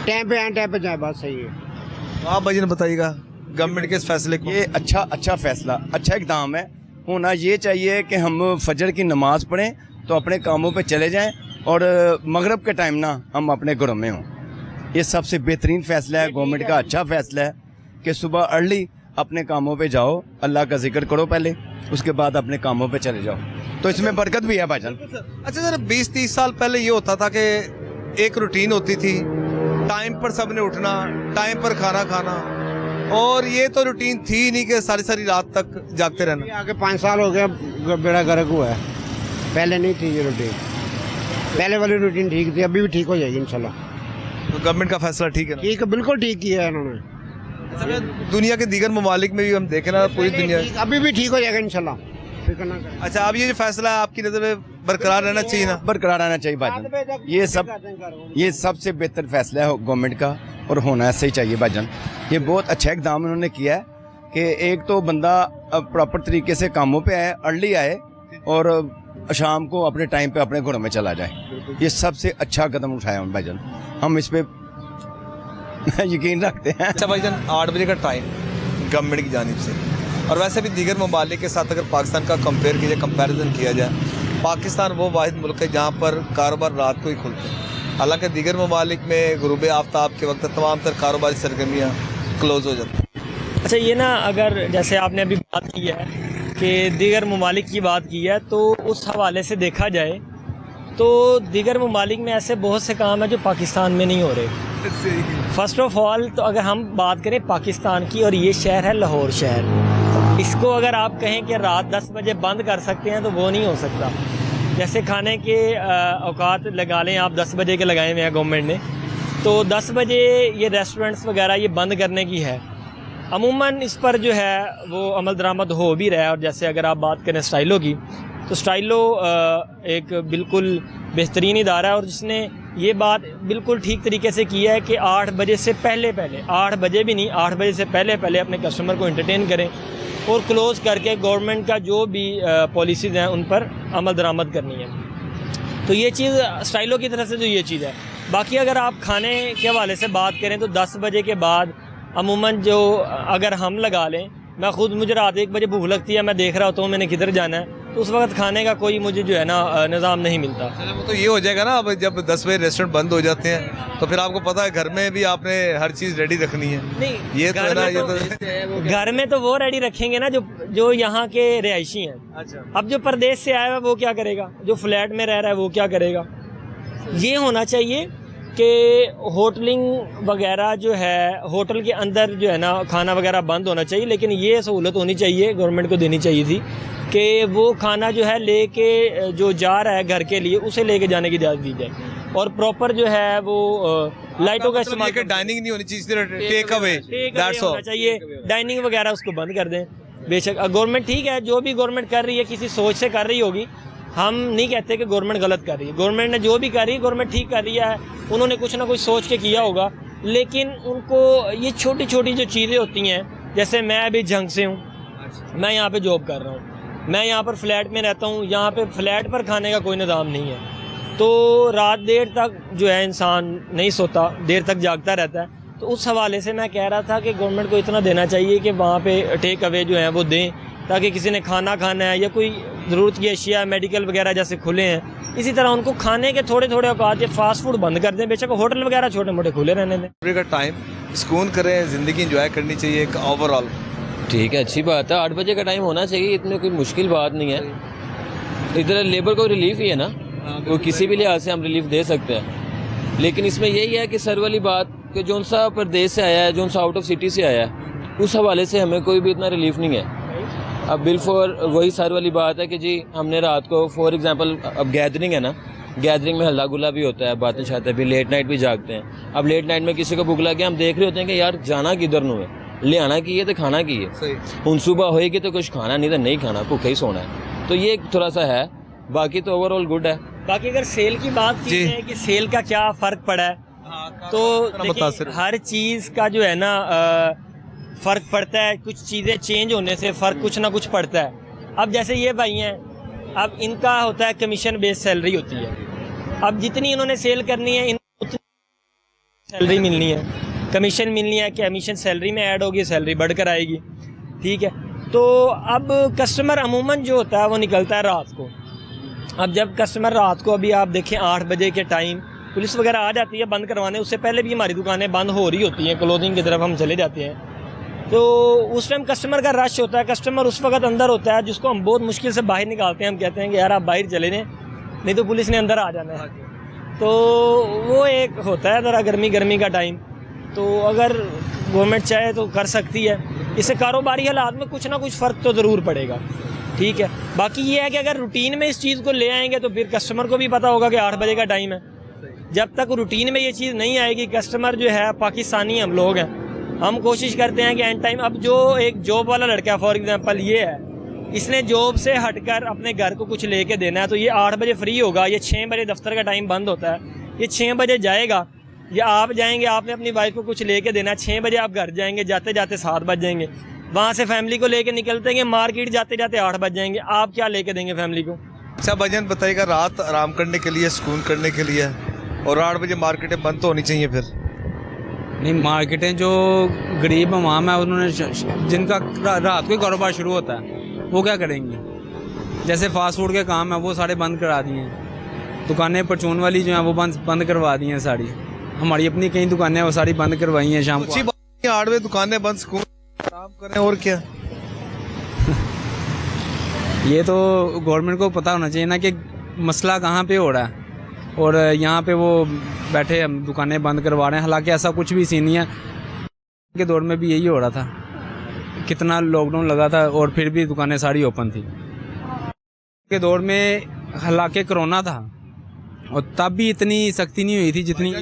टाइम पे आए, टाइम पे जाए, बात सही है। आप भाई ने बताइएगा गवर्नमेंट के इस फैसले को। ये अच्छा फैसला, अच्छा इकदाम है। होना ये चाहिए कि हम फजर की नमाज पढ़ें तो अपने कामों पे चले जाएं, और मगरब के टाइम ना हम अपने घरों में हों। ये सबसे बेहतरीन फैसला है गवर्नमेंट का। अच्छा फैसला है कि सुबह अर्ली अपने कामों पे जाओ, अल्लाह का जिक्र करो पहले, उसके बाद अपने कामों पे चले जाओ, तो इसमें बरकत भी है भाईजान। अच्छा सर, 20-30 साल पहले ये होता था कि एक रूटीन होती थी, टाइम पर सबने उठना, टाइम पर खाना खाना, और ये तो रूटीन थी नहीं कि सारी रात तक जागते रहना। आगे 5 साल हो गया बेड़ा गर्क हुआ है, पहले नहीं थी ये रूटीन। पहले वाली रूटीन ठीक थी, अभी भी ठीक हो जाएगी इंशाल्लाह। तो गवर्नमेंट का फैसला ठीक है ना? ठीक है, बिल्कुल ठीक किया है इन्होंने। दुनिया के दीगर ममालिक में भी हम देखें ना, पूरी दुनिया अभी भी ठीक हो जाएगा इंशाल्लाह। अच्छा, अब ये जो फैसला है आपकी नज़र में बरकरार रहना चाहिए ना? बरकरार रहना चाहिए भाईजान। ये सबसे बेहतर फैसला है गवर्नमेंट का, और होना ऐसे ही चाहिए भाईजान। ये बहुत अच्छा इकदाम उन्होंने किया है कि एक तो बंदा प्रॉपर तरीके से कामों पे आए, अर्ली आए, और शाम को अपने टाइम पे अपने घरों में चला जाए। ये सबसे अच्छा कदम उठाया उन भाईजान, हम इस पे यकीन रखते हैं। अच्छा भाईजान, 8 बजे का टाइम गवर्नमेंट की जानिब से, और वैसे भी दीगर ममालिक के साथ अगर पाकिस्तान का कंपैरिजन किया जाए, पाकिस्तान वो वाहिद मुल्क है जहाँ पर कारोबार रात को ही खुलते हैं। हालांकि दीगर ममालिक में गुरूब आफ्ताब के वक्त तमाम तर कारोबारी सरगर्मियाँ क्लोज हो जाती हैं। अच्छा, ये ना अगर जैसे आपने अभी बात की है कि दीगर ममालिक की बात की है, तो उस हवाले से देखा जाए तो दीगर ममालिक में ऐसे बहुत से काम हैं जो पाकिस्तान में नहीं हो रहे। फर्स्ट ऑफ ऑल तो अगर हम बात करें पाकिस्तान की, और ये शहर है लाहौर शहर, इसको अगर आप कहें कि रात 10 बजे बंद कर सकते हैं तो वो नहीं हो सकता। जैसे खाने के औकात लगा लें आप, 10 बजे के लगाए हुए हैं गवर्नमेंट ने, तो 10 बजे ये रेस्टोरेंट्स वगैरह ये बंद करने की है। अमूमन इस पर जो है वो अमल दरामद हो भी रहा है। और जैसे अगर आप बात करें स्टाइलो की, तो स्टाइलो एक बिल्कुल बेहतरीन इदारा है, और जिसने ये बात बिल्कुल ठीक तरीके से की है कि 8 बजे से पहले 8 बजे भी नहीं, 8 बजे से पहले अपने कस्टमर को एंटरटेन करें, और क्लोज़ करके गवर्नमेंट का जो भी पॉलिसीज़ हैं उन पर अमल दरामद करनी है। तो ये चीज़ स्टाइलो की तरफ से तो ये चीज़ है। बाकी अगर आप खाने के हवाले से बात करें तो 10 बजे के बाद अमूमन जो अगर हम लगा लें, मैं खुद, मुझे रात 1 बजे भूख लगती है, मैं देख रहा होता हूँ मैंने किधर जाना है, तो उस वक्त खाने का कोई मुझे जो है ना निज़ाम नहीं मिलता। तो ये हो जाएगा ना, अब जब 10 बजे रेस्टोरेंट बंद हो जाते हैं तो फिर आपको पता है घर में भी आपने हर चीज़ रेडी रखनी है। नहीं, ये तो है ना, ये तो घर में तो वो रेडी रखेंगे ना जो यहाँ के रिहायशी हैं। अच्छा, अब जो परदेश से आया है वो क्या करेगा, जो फ्लैट में रह रहा है वो क्या करेगा। ये होना चाहिए कि होटलिंग वगैरह जो है, होटल के अंदर जो है ना खाना वगैरह बंद होना चाहिए, लेकिन ये सहूलत होनी चाहिए, गवर्नमेंट को देनी चाहिए थी कि वो खाना जो है लेके जो जा रहा है घर के लिए, उसे लेके जाने की इजाज़त दी जाए, और प्रॉपर जो है वो लाइटों का इस्तेमाल। डाइनिंग नहीं होनी चाहिए, टेक अवे होना चाहिए, डाइनिंग वगैरह उसको बंद कर दें। बेशक गवर्नमेंट ठीक है, जो भी गवर्नमेंट कर रही है किसी सोच से कर रही होगी, हम नहीं कहते कि गवर्नमेंट गलत कर रही है। गवर्नमेंट ने जो भी कर रही है गवर्नमेंट ठीक कर रही है, उन्होंने कुछ ना कुछ सोच के किया होगा, लेकिन उनको ये छोटी छोटी जो चीज़ें होती हैं, जैसे मैं अभी जंग से हूँ, मैं यहाँ पे जॉब कर रहा हूँ, मैं यहाँ पर फ्लैट में रहता हूँ, यहाँ पे फ्लैट पर खाने का कोई निज़ाम नहीं है, तो रात देर तक जो है इंसान नहीं सोता, देर तक जागता रहता है। तो उस हवाले से मैं कह रहा था कि गवर्नमेंट को इतना देना चाहिए कि वहाँ पे टेक अवे जो है वो दें, ताकि किसी ने खाना खाना है या कोई ज़रूरत की अशिया मेडिकल वगैरह जैसे खुले हैं, इसी तरह उनको खाने के थोड़े थोड़े औकात या फास्ट फूड बंद कर दें, बेशक होटल वगैरह छोटे मोटे खुले रहने दें। का टाइम सुकून करें, ज़िंदगी इंजॉय करनी चाहिए एक ओवरऑल। ठीक है, अच्छी बात है, 8 बजे का टाइम होना चाहिए, इतनी कोई मुश्किल बात नहीं है। इधर लेबर को रिलीफ ही है ना, वो किसी भी लिहाज से हम रिलीफ दे सकते हैं, लेकिन इसमें यही है कि सर वाली बात कि जौन सा प्रदेश से आया है, जौन सा आउट ऑफ सिटी से आया है, उस हवाले से हमें कोई भी इतना रिलीफ नहीं है। अब बिल फॉर वही सर वाली बात है कि जी हमने रात को फॉर एग्जांपल, अब गैदरिंग है ना, गैदरिंग में हल्ला गुल्ला भी होता है, बातें छाते भी, लेट नाइट भी जागते हैं। अब लेट नाइट में किसी को भूख लगे, हम देख रहे होते हैं कि यार जाना किधर नू है, ले आना की है तो खाना की है, उन सुबह होएगी तो कुछ खाना, नहीं तो नहीं खाना, भूखा ही सोना है। तो ये थोड़ा सा है, बाकी तो ओवरऑल गुड है। बाकी अगर सेल की बात की है कि सेल का क्या फ़र्क पड़ा है, तो देखिए हर चीज़ का जो है ना फ़र्क पड़ता है, कुछ चीज़ें चेंज होने से फ़र्क कुछ ना कुछ पड़ता है। अब जैसे ये भाई हैं, अब इनका होता है कमीशन बेस्ड सैलरी होती है, अब जितनी इन्होंने सेल करनी है इनको उतनी सैलरी मिलनी है, कमीशन मिलनी है, कमीशन सैलरी में ऐड होगी, सैलरी बढ़कर आएगी, ठीक है। तो अब कस्टमर अमूमन जो होता है वो निकलता है रात को। अब जब कस्टमर रात को, अभी आप देखें 8 बजे के टाइम पुलिस वगैरह आ जाती है बंद करवाने, उससे पहले भी हमारी दुकानें बंद हो रही होती हैं, क्लोजिंग की तरफ हम चले जाते हैं, तो उस टाइम कस्टमर का रश होता है, कस्टमर उस वक्त अंदर होता है, जिसको हम बहुत मुश्किल से बाहर निकालते हैं। हम कहते हैं कि यार आप बाहर चले जाएं, नहीं तो पुलिस ने अंदर आ जाना है। तो वो एक होता है ज़रा गर्मी का टाइम, तो अगर गवर्नमेंट चाहे तो कर सकती है, इससे कारोबारी हालात में कुछ ना कुछ फ़र्क तो ज़रूर पड़ेगा, ठीक है। बाकी ये है कि अगर रूटीन में इस चीज़ को ले आएंगे तो फिर कस्टमर को भी पता होगा कि 8 बजे का टाइम है। जब तक रूटीन में ये चीज़ नहीं आएगी, कस्टमर जो है, पाकिस्तानी हम लोग हैं, हम कोशिश करते हैं कि एंड टाइम, अब जो एक जॉब वाला लड़का है फॉर एग्जांपल ये है, इसने जॉब से हटकर अपने घर को कुछ लेके देना है, तो ये 8 बजे फ्री होगा, ये 6 बजे दफ्तर का टाइम बंद होता है, ये 6 बजे जाएगा, या आप जाएंगे, आपने अपनी वाइफ को कुछ लेके देना है, 6 बजे आप घर जाएंगे, जाते जाते 7 बज जाएंगे, वहाँ से फैमिली को लेके निकलते हैं, मार्केट जाते जाते 8 बज जाएंगे, आप क्या लेके देंगे फैमिली को? अच्छा भाईजान बताइएगा, रात आराम करने के लिए, सुकून करने के लिए, और 8 बजे मार्केटें बंद तो होनी चाहिए फिर? नहीं, मार्केटें जो गरीब अवाम है उन्होंने, जिनका रात को ही कारोबार शुरू होता है, वो क्या करेंगे? जैसे फास्ट फूड के काम है वो सारे बंद करा दिए हैं, दुकानें परचून वाली जो हैं वो बंद करवा दी हैं सारी, हमारी अपनी कई दुकानें वो सारी बंद करवाई हैं शाम को। 8 बजे दुकानें बंद, सुकून आराम करें, और क्या? ये तो गवर्नमेंट को पता होना चाहिए ना कि मसला कहाँ पे हो रहा है, और यहाँ पे वो बैठे हम दुकानें बंद करवा रहे हैं, हालांकि ऐसा कुछ भी सीन नहीं है। के दौर में भी यही हो रहा था, कितना लॉकडाउन लगा था और फिर भी दुकानें सारी ओपन थी। के दौर में हालांकि कोरोना था और तब भी इतनी सख्ती नहीं हुई थी जितनी।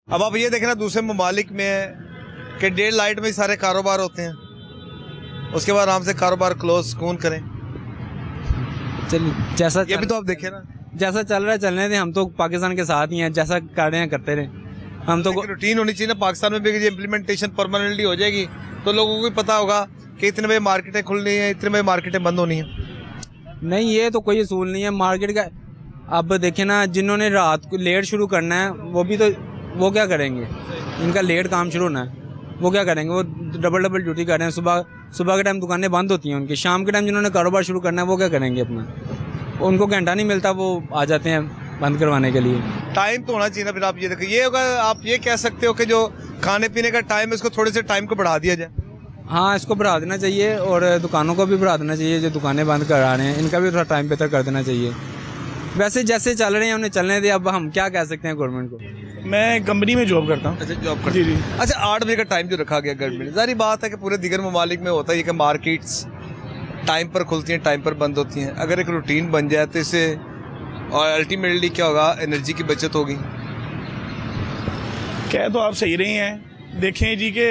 अब आप ये देखना, दूसरे ममालिक में कि डे लाइट में सारे कारोबार होते हैं, उसके बाद आराम से कारोबार क्लोज, सुकून करें। चलिए, जैसा ये भी तो आप देखें ना, जैसा चल रहा है चलने दें, हम तो पाकिस्तान के साथ ही हैं, जैसा कर रहे हैं करते रहे। हम तो रूटीन होनी चाहिए ना पाकिस्तान में भी, ये इम्प्लीमेंटेशन परमानेंटली हो जाएगी तो लोगों को भी पता होगा कि इतने बजे मार्केटें खुलनी है, इतने बजे मार्केटें बंद होनी है। नहीं, ये तो कोई असूल नहीं है मार्केट का। अब देखें ना, जिन्होंने रात को लेट शुरू करना है वो भी तो, वो क्या करेंगे? इनका लेट काम शुरू होना है, वो क्या करेंगे? वो डबल ड्यूटी कर रहे हैं। सुबह के टाइम दुकानें बंद होती हैं उनकी, शाम के टाइम जिन्होंने कारोबार शुरू करना है वो क्या करेंगे? अपना उनको घंटा नहीं मिलता, वो आ जाते हैं बंद करवाने के लिए। टाइम तो होना चाहिए ना। फिर आप ये देखिए, ये होगा, आप ये कह सकते हो कि जो खाने पीने का टाइम है उसको थोड़े से टाइम को बढ़ा दिया जाए। हाँ, इसको बढ़ा देना चाहिए और दुकानों को भी बढ़ा देना चाहिए, जो दुकानें बंद करा रहे हैं इनका भी थोड़ा टाइम बेहतर कर देना चाहिए। वैसे जैसे चल रहे हैं उन्हें चलने दे, अब हम क्या कह सकते हैं गवर्नमेंट को। मैं कंपनी में जॉब करता हूँ। अच्छा, जॉब करता जी। अच्छा, 8 बजे का टाइम जो रखा गया गवर्नमेंट, जारी बात है कि पूरे दीगर ममालिक में होता है कि मार्केट्स टाइम पर खुलती हैं, टाइम पर बंद होती हैं। अगर एक रूटीन बन जाए तो इससे और अल्टीमेटली क्या होगा, एनर्जी की बचत होगी। कह तो आप सही रहे हैं, देखें जी के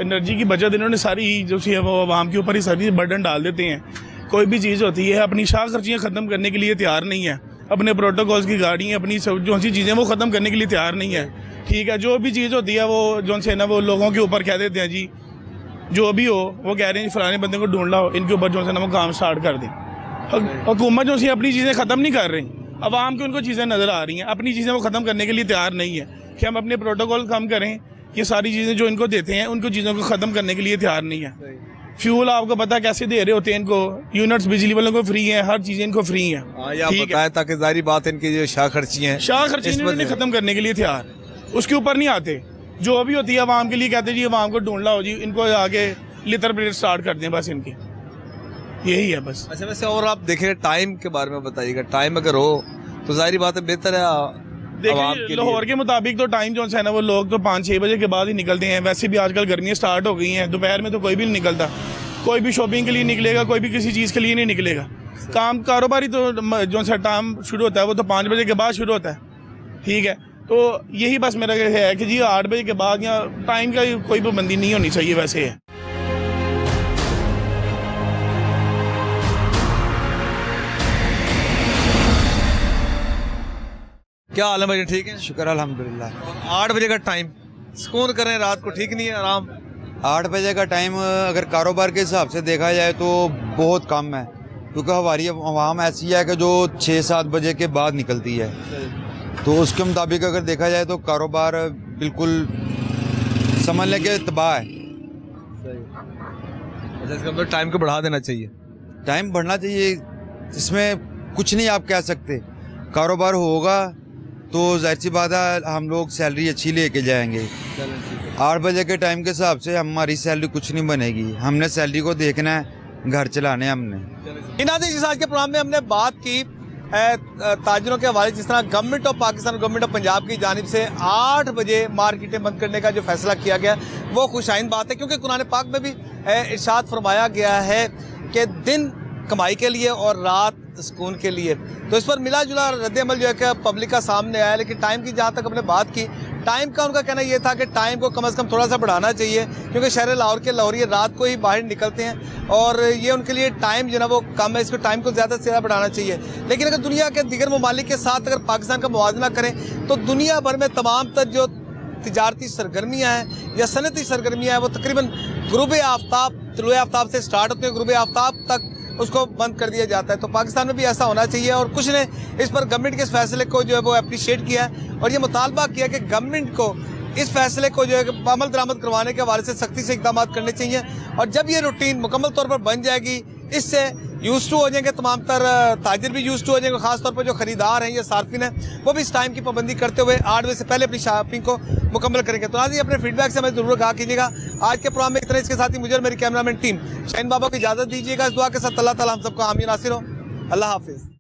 एनर्जी की बचत इन्होंने सारी जो सी है वो आवाम के ऊपर ही सारी बर्डन डाल देते हैं। कोई भी चीज़ होती है अपनी शाह खर्चियाँ ख़त्म करने के लिए तैयार नहीं है, अपने प्रोटोकॉल्स की गाड़ी अपनी जो सी चीज़ें वो ख़त्म करने के लिए तैयार नहीं है। ठीक है, जो भी चीज़ होती है वो जो से ना वो लोगों के ऊपर कह देते हैं जी, जो भी हो वो कह रहे हैं फलाने बंदे को ढूंढ लाओ, इनके ऊपर जो से ना वो काम स्टार्ट कर दें। हुकूमत जो सी अपनी चीज़ें ख़त्म नहीं कर रही, अवाम की उनको चीज़ें नज़र आ रही हैं, अपनी चीज़ें वो ख़त्म करने के लिए तैयार नहीं है कि हम अपने प्रोटोकॉल कम करें। ये सारी चीज़ें जो इनको देते हैं उनको चीज़ों को ख़त्म करने के लिए तैयार नहीं है। फ्यूल आपको पता कैसे दे रहे होते हैं इनको, यूनिट्स बिजली वालों को फ्री है, हर चीज़ें इनको फ्री है। ठीक है, ताकि जारी बात इनकी जो शाह खर्ची हैं, शाह खर्ची इन्होंने ख़त्म करने के लिए तैयार, उसके ऊपर नहीं आते। जो भी होती है अवाम के लिए कहते जी अवाम को ढूंढ लाओ जी, इनको आगे लिटर परेड स्टार्ट कर दें, बस इनकी यही है बस। अच्छा, वैसे और आप देखें टाइम के बारे में बताइएगा, टाइम अगर हो तो जाहिर बात है बेहतर है आवाम के लिए। लाहौर के मुताबिक तो टाइम जो है ना वो लोग तो 5-6 बजे के बाद ही निकलते हैं। वैसे भी आजकल गर्मियाँ स्टार्ट हो गई हैं, दोपहर में तो कोई भी नहीं निकलता, कोई भी शॉपिंग के लिए निकलेगा, कोई भी किसी चीज़ के लिए नहीं निकलेगा। काम कारोबारी तो जो सा टाइम शुरू होता है वो तो 5 बजे के बाद शुरू होता है, ठीक है। तो यही बस मेरा है कि जी 8 बजे के बाद या टाइम का कोई पाबंदी नहीं होनी चाहिए वैसे है। क्या हाल है भाई, ठीक है? शुक्र अल्हम्दुलिल्लाह। 8 बजे का टाइम, सुकून करें, रात को ठीक नहीं है आराम? 8 बजे का टाइम अगर कारोबार के हिसाब से देखा जाए तो बहुत कम है, क्योंकि हमारी आवाम ऐसी है कि जो 6-7 बजे के बाद निकलती है, तो उसके मुताबिक अगर देखा जाए तो कारोबार बिल्कुल समझ लें कि तबाह है। अच्छा, इसका मतलब टाइम को बढ़ा देना चाहिए? टाइम बढ़ना चाहिए, इसमें कुछ नहीं आप कह सकते। कारोबार होगा तो जाहिर सी बात है हम लोग सैलरी अच्छी लेके जाएंगे। 8 बजे के टाइम के हिसाब से हमारी सैलरी कुछ नहीं बनेगी, हमने सैलरी को देखना है, घर चलाने हमने। इस आज के प्रोग्राम में हमने बात की ताजरों के हवाले, जिस तरह गवर्नमेंट ऑफ पाकिस्तान और गवर्नमेंट ऑफ पंजाब की जानिब से 8 बजे मार्केटें बंद करने का जो फैसला किया गया वो खुशाइन बात है, क्योंकि कुरान पाक में भी इरशाद फरमाया गया है कि दिन कमाई के लिए और रात सुकून के लिए। तो इस पर मिला जुला रद्द-ए-अमल जो है कि पब्लिक का सामने आया। लेकिन टाइम की जहाँ तक हमने बात की, टाइम का उनका कहना ये था कि टाइम को कम से कम थोड़ा सा बढ़ाना चाहिए, क्योंकि शहर लाहौर के लाहौरी रात को ही बाहर निकलते हैं और ये उनके लिए टाइम जो है वो कम है, इसको टाइम को ज़्यादा से ज़्यादा बढ़ाना चाहिए। लेकिन अगर दुनिया के दीगर ममालिक के साथ अगर पाकिस्तान का मुवाजना करें तो दुनिया भर में तमाम तर जो तिजारती सरगर्मियाँ हैं या सनती सरगर्मियाँ हैं वो तकरीबन गुरूब आफ्ताब, तुलुए आफ्ताब से स्टार्ट होते हैं, गुरूब आफ्ताब तक उसको बंद कर दिया जाता है। तो पाकिस्तान में भी ऐसा होना चाहिए और कुछ ने इस पर गवर्नमेंट के इस फैसले को जो है वो अप्रिशिएट किया है और ये मुतालबा किया कि गवर्नमेंट को इस फैसले को जो है अमल दरामद करवाने के हवाले से सख्ती से इक़दाम करने चाहिए। और जब ये रूटीन मुकम्मल तौर पर बन जाएगी, इससे यूज़ टू हो जाएंगे, तमाम तर ताजिर भी यूज़ टू हो जाएंगे, ख़ास तौर पर जो ख़रीदार हैं या सार्फिन हैं वो भी इस टाइम की पाबंदी करते हुए 8 बजे से पहले अपनी शॉपिंग को मुकम्मल करेंगे। तो आज अपने फीडबैक से हमें ज़रूर कहा कीजिएगा। आज के प्रोग्राम में इतना, इसके साथ ही मुझे और मेरी कैमरामैन टीम शाहीन बाबा को इजाज़त दीजिएगा। इस दुआ के साथ अल्लाह ताला हम सबको आमीन नासिर हो। अल्लाह हाफिज़।